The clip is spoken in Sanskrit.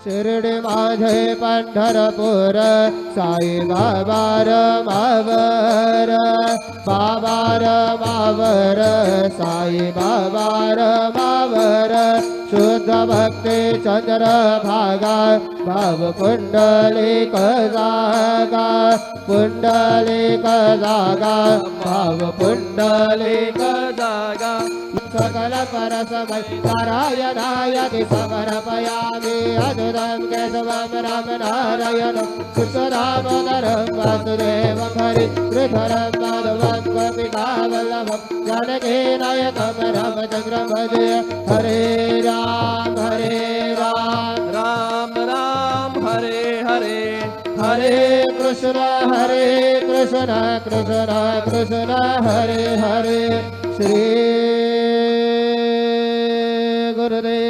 शिर्डी माझे पंढरपूर साई बाबार मावर बाबार मावर साई बाबार मावर शुद्ध भक्ती चंद्र भागा भाव पुंडलिक जागा पुंडलिक जागा भाव पुंडलिक जागा सकल परसमय नारायणाय समर्पयामि अद्भुतं केशवं राम नारायणं कृष्णदामोदरं वासुदेवं हरि श्रीधरं माधवं गोपिकावल्लभं जानकी नायकं रामचन्द्रं भजे हरे राम राम राम हरे हरे हरे कृष्ण कृष्ण कृष्ण हरे हरे श्री गुरुदेव